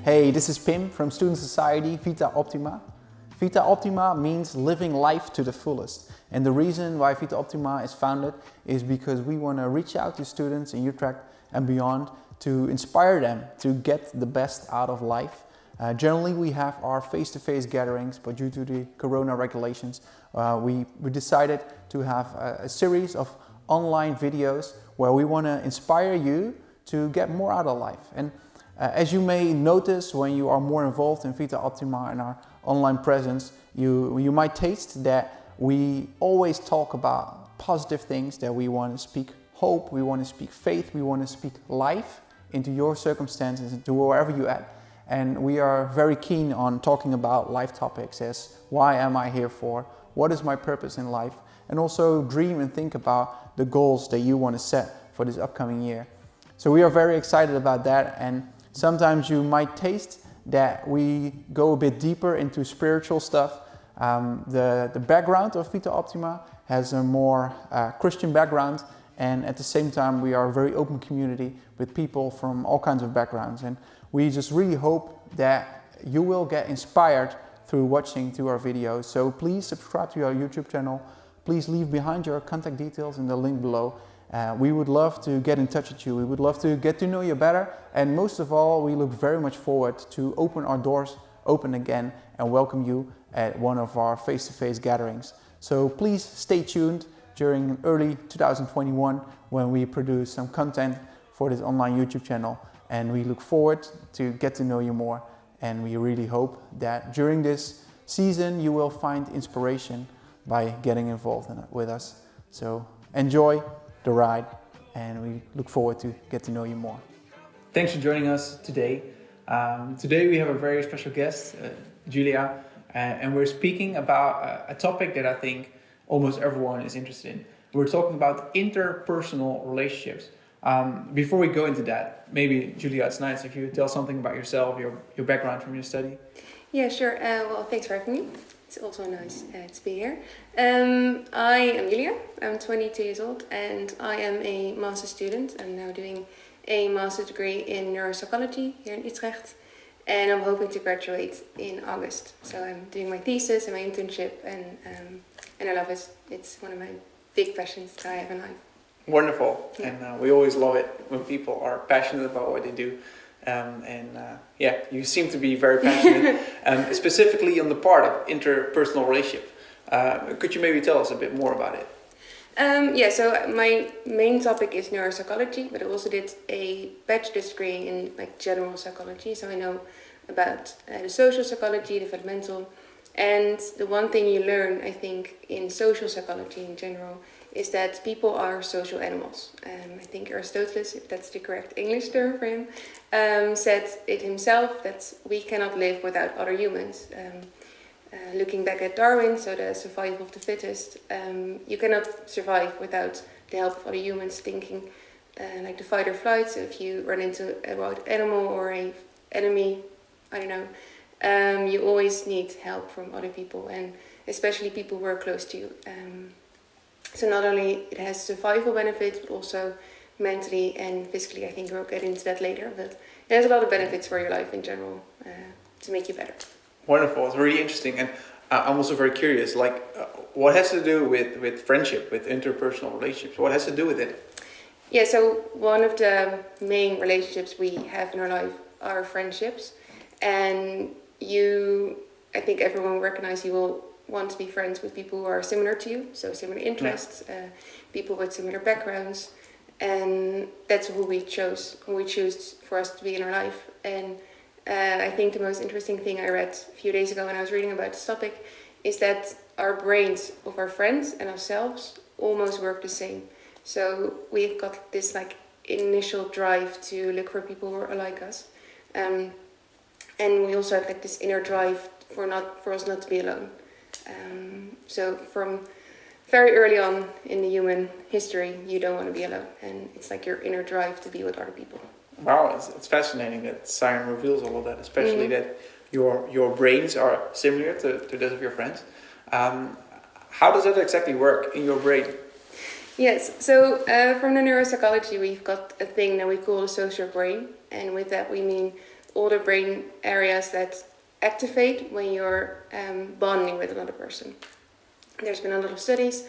Hey, this is Pim from Student Society Vita Optima. Vita Optima means living life to the fullest. And the reason why Vita Optima is founded is because we want to reach out to students in Utrecht and beyond to inspire them to get the best out of life. Generally we have our face-to-face gatherings, but due to the corona regulations, we decided to have a series of online videos where we want to inspire you to get more out of life. And as you may notice when you are more involved in Vita Optima and our online presence, you might taste that we always talk about positive things, that we want to speak hope, we want to speak faith, we want to speak life into your circumstances, into wherever you're at. And we are very keen on talking about life topics as why am I here for, what is my purpose in life, and also dream and think about the goals that you want to set for this upcoming year. So we are very excited about that, and sometimes you might taste that we go a bit deeper into spiritual stuff. The background of Vita Optima has a more Christian background, and at the same time we are a very open community with people from all kinds of backgrounds, and we just really hope that you will get inspired through watching through our videos. So please subscribe to our YouTube channel. Please leave behind your contact details in the link below. We would love to get in touch with you. We would love to get to know you better. And most of all, we look very much forward to open our doors open again and welcome you at one of our face-to-face gatherings. So please stay tuned during early 2021 when we produce some content for this online YouTube channel. And we look forward to get to know you more. And we really hope that during this season you will find inspiration by getting involved with us. So enjoy the ride, and we look forward to get to know you more. Thanks for joining us today. Today we have a very special guest, Julia, and we're speaking about a topic that I think almost everyone is interested in. We're talking about interpersonal relationships. Before we go into that, maybe Julia, it's nice if you tell something about yourself, your background from your study. Yeah, sure. Well, thanks for having me. It's also nice to be here. I am Julia. I'm 22 years old and I am a master's student. I'm now doing a master's degree in neuropsychology here in Utrecht, and I'm hoping to graduate in August. So I'm doing my thesis and my internship, and I love it. It's one of my big passions that I have in life. Wonderful. Yeah. And we always love it when people are passionate about what they do. Yeah, you seem to be very passionate, specifically on the part of interpersonal relationship. Could you maybe tell us a bit more about it? Yeah, so my main topic is neuropsychology, but I also did a bachelor's degree in general psychology. So I know about the social psychology, developmental, and the one thing you learn, I think, in social psychology in general is that people are social animals. I think Aristotle, if that's the correct English term for him, said it himself that we cannot live without other humans. Looking back at Darwin, so the survival of the fittest, you cannot survive without the help of other humans thinking, like the fight or flight. So if you run into a wild animal or an enemy, I don't know, you always need help from other people, and especially people who are close to you. So not only it has survival benefits, but also mentally and physically. I think we'll get into that later, but it has a lot of benefits for your life in general to make you better. Wonderful. It's really interesting, and I'm also very curious. What has to do with friendship, with interpersonal relationships? What has to do with it? Yeah. So one of the main relationships we have in our life are friendships, and I think everyone will recognize you will want to be friends with people who are similar to you, so similar interests, people with similar backgrounds, and that's who we choose for us to be in our life. And I think the most interesting thing I read a few days ago when I was reading about this topic is that our brains of our friends and ourselves almost work the same. So we've got this initial drive to look for people who are like us, and we also have this inner drive for us not to be alone. So from very early on in the human history, you don't want to be alone, and it's your inner drive to be with other people. Wow, it's fascinating that science reveals all of that, especially that your brains are similar to those of your friends. How does that exactly work in your brain? Yes, so from the neuropsychology, we've got a thing that we call the social brain, and with that we mean all the brain areas that activate when you're bonding with another person. There's been a lot of studies,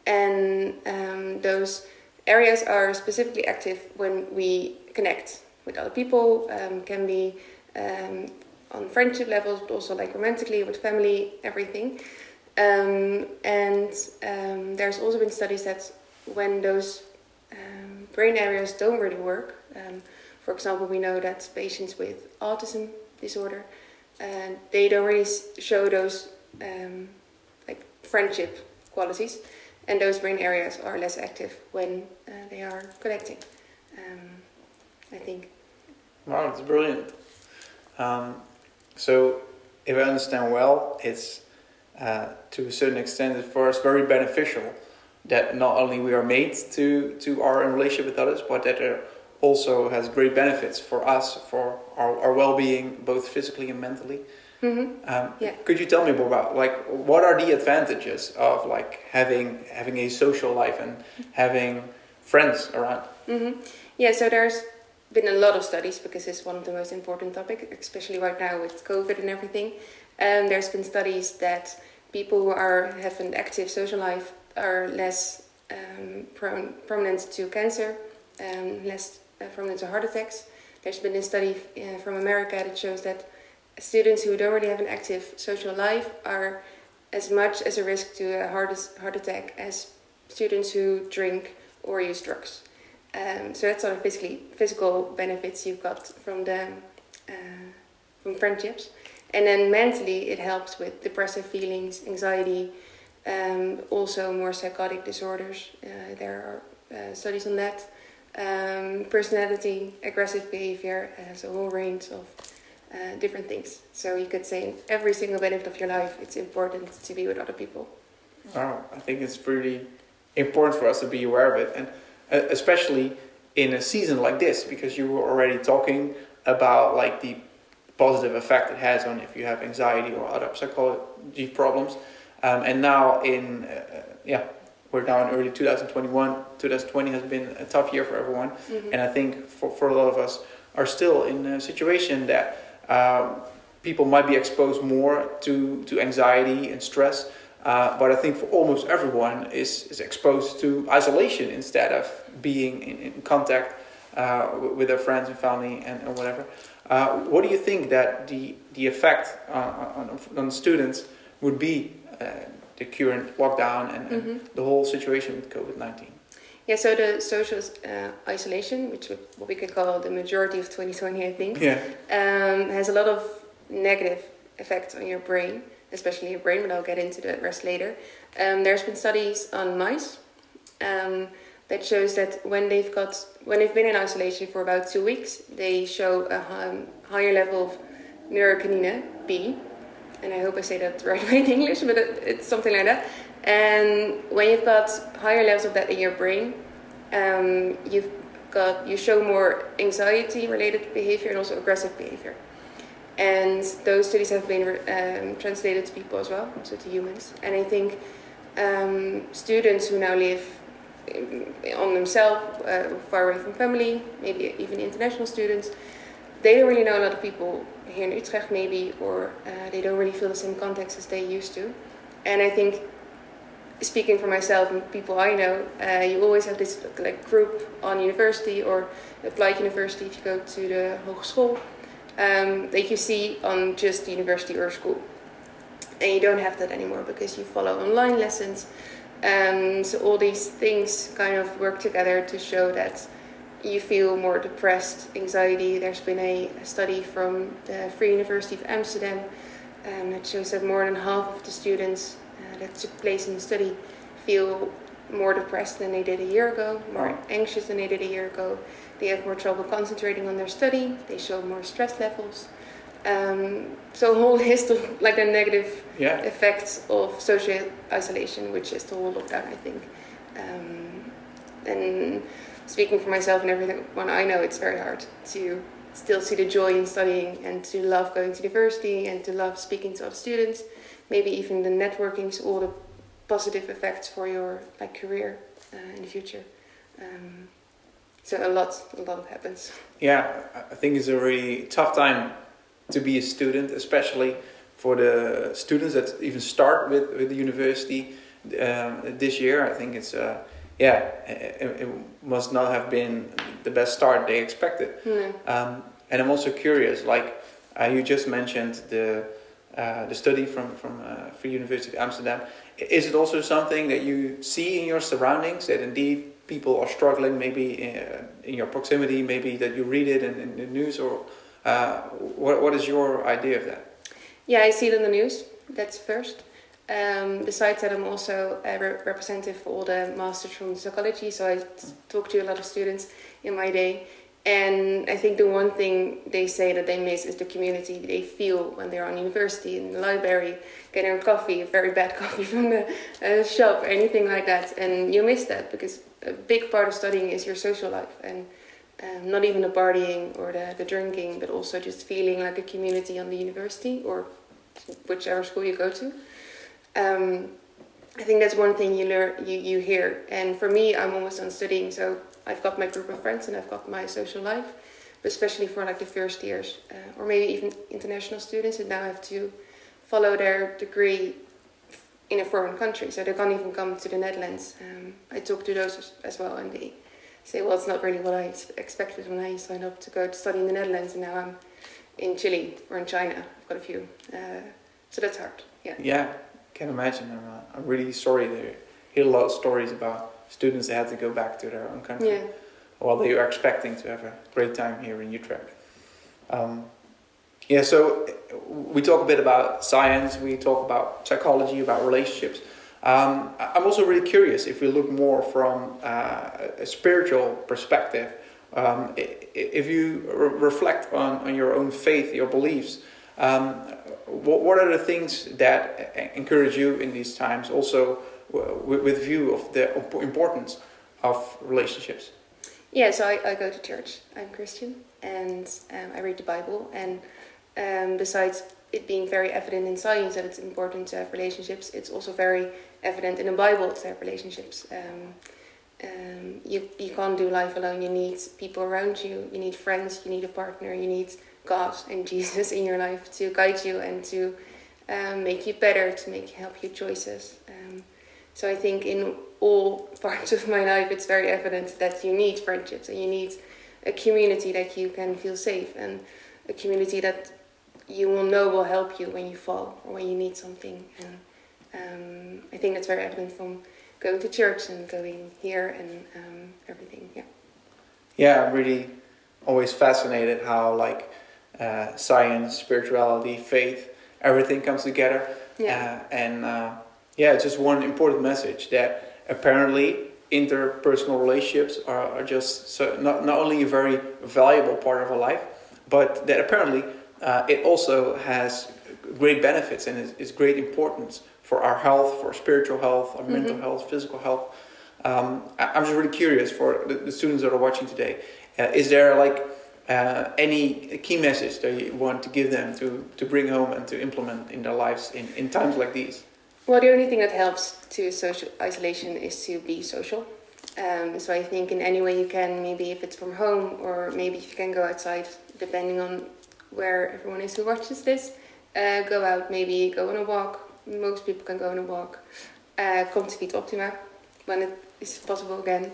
and those areas are specifically active when we connect with other people. Can be on friendship levels, but also like romantically with family, everything. There's also been studies that when those brain areas don't really work, for example, we know that patients with autism disorder, they don't really show those like friendship qualities, and those brain areas are less active when they are connecting. I think. Wow, that's brilliant. So, if I understand well, it's to a certain extent, for us, very beneficial that not only we are made to our in relationship with others, but that it also has great benefits for us, for our well-being, both physically and mentally. Yeah. Could you tell me more about what are the advantages of having a social life and having friends around? Yeah, so there's been a lot of studies because it's one of the most important topics, especially right now with COVID and everything. There's been studies that people who have an active social life are less prominent to cancer, less prominent to heart attacks. There's been a study from America that shows that students who don't really have an active social life are as much as a risk to a heart attack as students who drink or use drugs. So that's sort of physical benefits you've got from friendships. And then mentally it helps with depressive feelings, anxiety, also more psychotic disorders. There are studies on that. Personality, aggressive behavior, has a whole range of different things. So you could say in every single benefit of your life, it's important to be with other people. Wow, I think it's really important for us to be aware of it, and especially in a season like this, because you were already talking about the positive effect it has on if you have anxiety or other psychology problems. And now we're now in early 2021. 2020 has been a tough year for everyone. And I think for a lot of us are still in a situation that people might be exposed more to anxiety and stress. But I think for almost everyone is exposed to isolation instead of being in contact with their friends and family and whatever. What do you think that the effect on students would be, the current lockdown and the whole situation with COVID-19? Yeah, so the social isolation, which what we could call the majority of 2020, I think, has a lot of negative effects on your brain, especially your brain, but I'll get into the rest later. There's been studies on mice that shows that when they've been in isolation for about 2 weeks, they show a higher level of neurokinine B, and I hope I say that the right way in English, but it's something like that. And when you've got higher levels of that in your brain, you show more anxiety-related behavior and also aggressive behavior. And those studies have been translated to people as well, so to humans. And I think students who now live on themselves, far away from family, maybe even international students, they don't really know a lot of people here in Utrecht maybe, or they don't really feel the same context as they used to. And I think, speaking for myself and people I know, you always have this group on university or applied university if you go to the hogeschool, that you see on just the university or school. And you don't have that anymore because you follow online lessons. So all these things kind of work together to show that you feel more depressed, anxiety. There's been a study from the Free University of Amsterdam that shows that more than half of the students that took place in the study feel more depressed than they did a year ago, more anxious than they did a year ago. They have more trouble concentrating on their study. They show more stress levels. So a whole list of the negative effects of social isolation, which is the whole lockdown, I think. And speaking for myself and everyone I know, it's very hard to still see the joy in studying and to love going to university and to love speaking to other students. Maybe even the networking, so all the positive effects for your career in the future. So a lot happens. Yeah, I think it's a really tough time to be a student, especially for the students that even start with the university this year. I think it's it must not have been the best start they expected. No. And I'm also curious, like you just mentioned the study from Free University of Amsterdam. Is it also something that you see in your surroundings, that indeed people are struggling, maybe in your proximity, maybe that you read it in the news, or what is your idea of that? Yeah, I see it in the news. That's first. Besides that, I'm also a representative for all the masters from psychology, so I talk to a lot of students in my day. And I think the one thing they say that they miss is the community they feel when they're on university, in the library, getting a coffee, a very bad coffee from the shop, or anything like that. And you miss that, because a big part of studying is your social life, and not even the partying or the drinking, but also just feeling like a community on the university or whichever school you go to. I think that's one thing you learn, you hear. And for me, I'm almost done studying, so I've got my group of friends and I've got my social life. But especially for like the first years, or maybe even international students that now have to follow their degree in a foreign country, so they can't even come to the Netherlands. I talk to those as well, and they say, well, it's not really what I expected when I signed up to go to study in the Netherlands, and now I'm in Chile or in China. I've got a few, so that's hard. Yeah, can imagine. I'm really sorry to hear a lot of stories about students that had to go back to their own country. Yeah. While they are expecting to have a great time here in Utrecht. So we talk a bit about science, we talk about psychology, about relationships. I'm also really curious, if we look more from a spiritual perspective, if you reflect on your own faith, your beliefs, what are the things that encourage you in these times, also with view of the importance of relationships? Yeah, so I go to church. I'm Christian, and I read the Bible. And besides it being very evident in science that it's important to have relationships, it's also very evident in the Bible to have relationships. You can't do life alone. You need people around you. You need friends. You need a partner. You need God and Jesus in your life to guide you and to make you better, to help you choices. So I think in all parts of my life, it's very evident that you need friendships and you need a community that you can feel safe, and a community that you will know will help you when you fall or when you need something. And I think that's very evident from going to church and going here and everything. Yeah, I'm really always fascinated how science, spirituality, faith, everything comes together. It's just one important message, that apparently interpersonal relationships are just not only a very valuable part of our life, but that apparently it also has great benefits and is great importance for our health, for spiritual health, our mental health, physical health. I'm just really curious for the students that are watching today. Is there any key message that you want to give them to bring home and to implement in their lives in times like these? Well, the only thing that helps to social isolation is to be social. So I think in any way you can, maybe if it's from home or maybe if you can go outside, depending on where everyone is who watches this, go out, maybe go on a walk. Most people can go on a walk. Come to Vita Optima when it is possible again.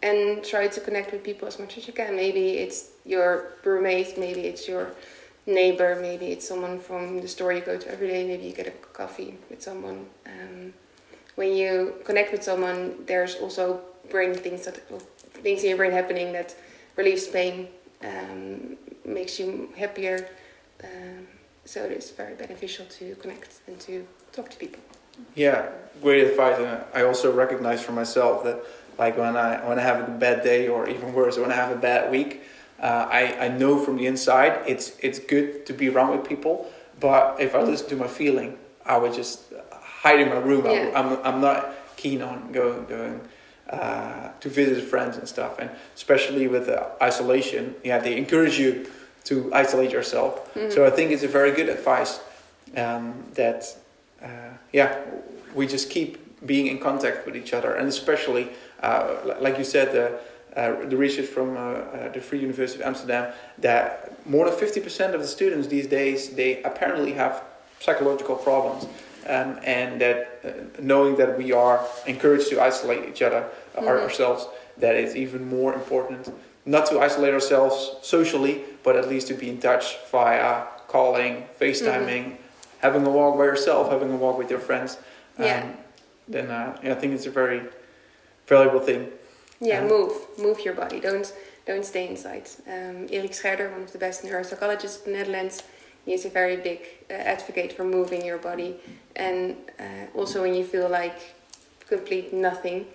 And try to connect with people as much as you can. Maybe it's your roommate, maybe it's your neighbor, maybe it's someone from the store you go to every day, maybe you get a coffee with someone. When you connect with someone, there's also things in your brain happening that relieves pain, makes you happier. So it is very beneficial to connect and to talk to people. Yeah, great advice. And I also recognize for myself that when I have a bad day, or even worse, when I have a bad week, I know from the inside it's good to be around with people. But if I listen to my feeling, I would just hide in my room. Yeah. I'm not keen on going to visit friends and stuff. And especially with isolation, they encourage you to isolate yourself. So I think it's a very good advice that we just keep being in contact with each other, and especially, like you said, the research from the Free University of Amsterdam, that more than 50% of the students these days, they apparently have psychological problems, and that knowing that we are encouraged to isolate each other, ourselves, that is even more important. Not to isolate ourselves socially, but at least to be in touch via calling, FaceTiming, having a walk by yourself, having a walk with your friends. Then I think it's a very valuable thing. Yeah, move your body. Don't stay inside. Erik Scherder, one of the best neuropsychologists in the Netherlands, he is a very big advocate for moving your body, and also when you feel like complete nothing,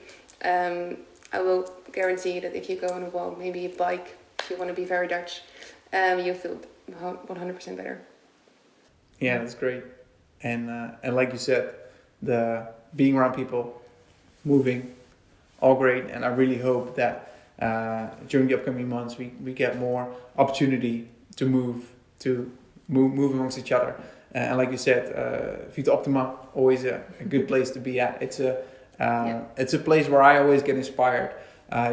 I will guarantee that if you go on a walk, maybe a bike, if you want to be very Dutch, you'll feel 100% better. Yeah, that's great. And like you said, the being around people, moving, all great. And I really hope that during the upcoming months we get more opportunity to move amongst each other. And like you said, Vita Optima, always a good place to be at. It's a place where I always get inspired,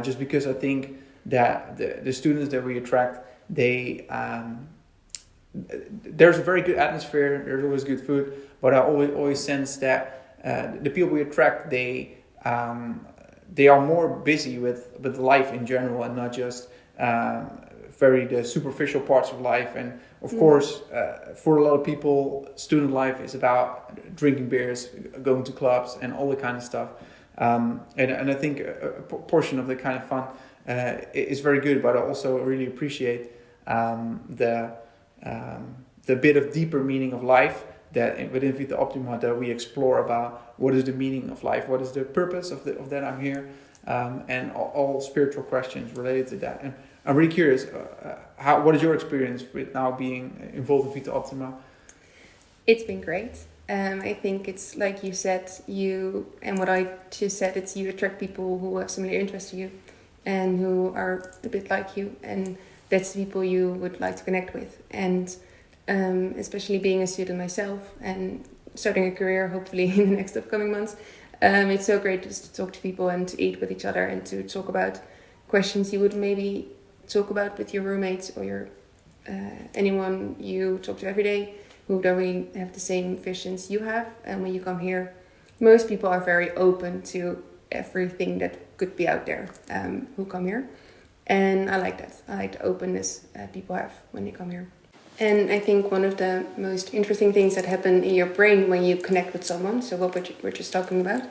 just because I think that the students that we attract, there's a very good atmosphere, there's always good food, but I always sense that the people we attract, they are more busy with life in general, and not just the superficial parts of life. And of course, for a lot of people, student life is about drinking beers, going to clubs, and all the kind of stuff. And I think a portion of the kind of fun is very good, but I also really appreciate the bit of deeper meaning of life that within Vita Optima that we explore about what is the meaning of life, what is the purpose of that I'm here, and all spiritual questions related to that. And I'm really curious, what is your experience with now being involved in Vita Optima? It's been great. I think it's like you said, and what I just said, it's you attract people who have similar interests to you and who are a bit like you, and that's the people you would like to connect with. And especially being a student myself and starting a career hopefully in the next upcoming months, it's so great just to talk to people and to eat with each other and to talk about questions you would maybe talk about with your roommates or your anyone you talk to every day who don't really have the same visions you have. And when you come here, most people are very open to everything that could be out there who come here. And I like that. I like the openness people have when they come here. And I think one of the most interesting things that happen in your brain when you connect with someone, so what we're just talking about,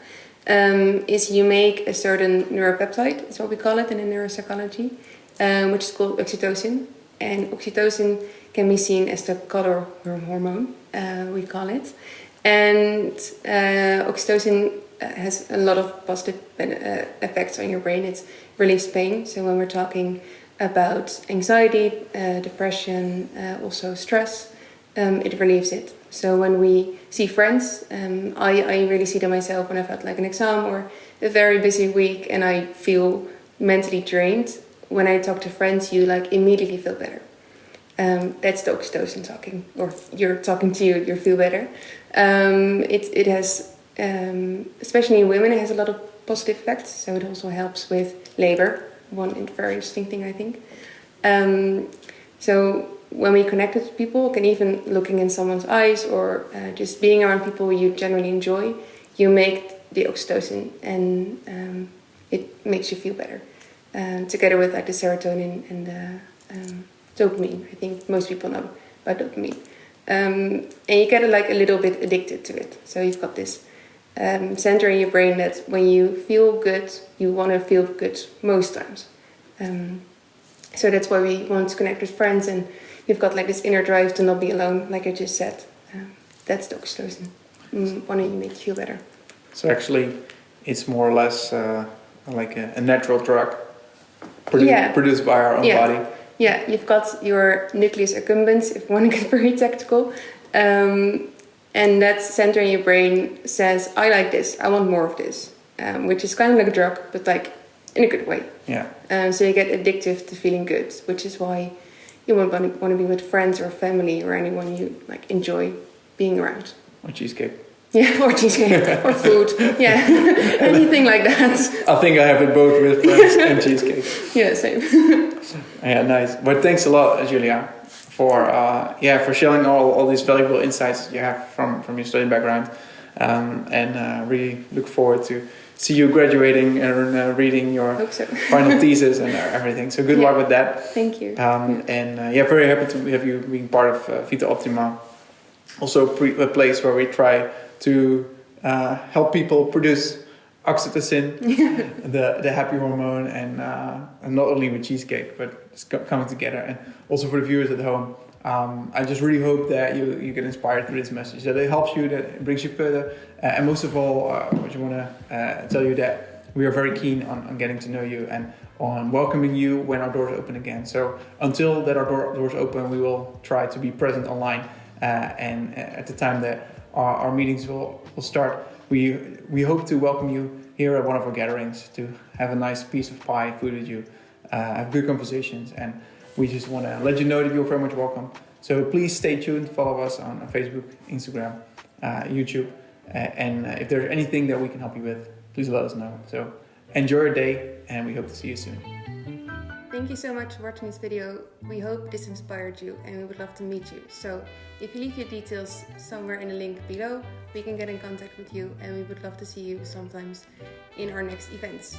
is you make a certain neuropeptide, is what we call it in neuropsychology, which is called oxytocin. And oxytocin can be seen as the color hormone, we call it. And oxytocin has a lot of positive effects on your brain. It relieves pain. So when we're talking about anxiety, depression, also stress, it relieves it. So when we see friends, I really see that myself when I've had like an exam or a very busy week and I feel mentally drained. When I talk to friends, you like immediately feel better. That's the oxytocin talking, or you're talking to you feel better. It has, especially in women, it has a lot of positive effects. So it also helps with labor. One very interesting thing, I think. So when we connect with people, can even looking in someone's eyes or just being around people you generally enjoy, you make the oxytocin and it makes you feel better. Together with like the serotonin and the dopamine. I think most people know about dopamine. And you get like a little bit addicted to it. So you've got this center in your brain that when you feel good, you want to feel good most times. So that's why we want to connect with friends, and you've got like this inner drive to not be alone, like I just said. That's the oxytocin. Wanting to make you feel better. So actually, it's more or less like a natural drug produced by our own body. Yeah, you've got your nucleus accumbens, if you want to get very technical. And that center in your brain says, I like this, I want more of this. Which is kind of like a drug, but like in a good way. Yeah. So you get addictive to feeling good, which is why you want to be with friends or family or anyone you like enjoy being around. Or cheesecake. Yeah, or cheesecake, or food. Yeah, anything like that. I think I have it both with friends and cheesecake. Yeah, same. Yeah, nice. But thanks a lot, Julia, for sharing all these valuable insights you have from your study background, and really look forward to see you graduating and reading your final thesis and everything. So good luck with that. Thank you. Very happy to have you being part of Vita Optima. Also a place where we try to help people produce oxytocin, the happy hormone, and not only with cheesecake, but it's coming together. And also for the viewers at home, I just really hope that you get inspired through this message, that it helps you, that it brings you further, and most of all, I just want to tell you that we are very keen on getting to know you and on welcoming you when our doors open again. So until that our doors open, we will try to be present online, and at the time that our meetings will start, we hope to welcome you here at one of our gatherings to have a nice piece of pie, food with you, have good conversations, and we just want to let you know that you're very much welcome. So please stay tuned, follow us on Facebook, Instagram, YouTube, and if there's anything that we can help you with, please let us know. So enjoy your day, and we hope to see you soon. Thank you so much for watching this video. We hope this inspired you, and we would love to meet you. So if you leave your details somewhere in the link below, we can get in contact with you, and we would love to see you sometimes in our next events.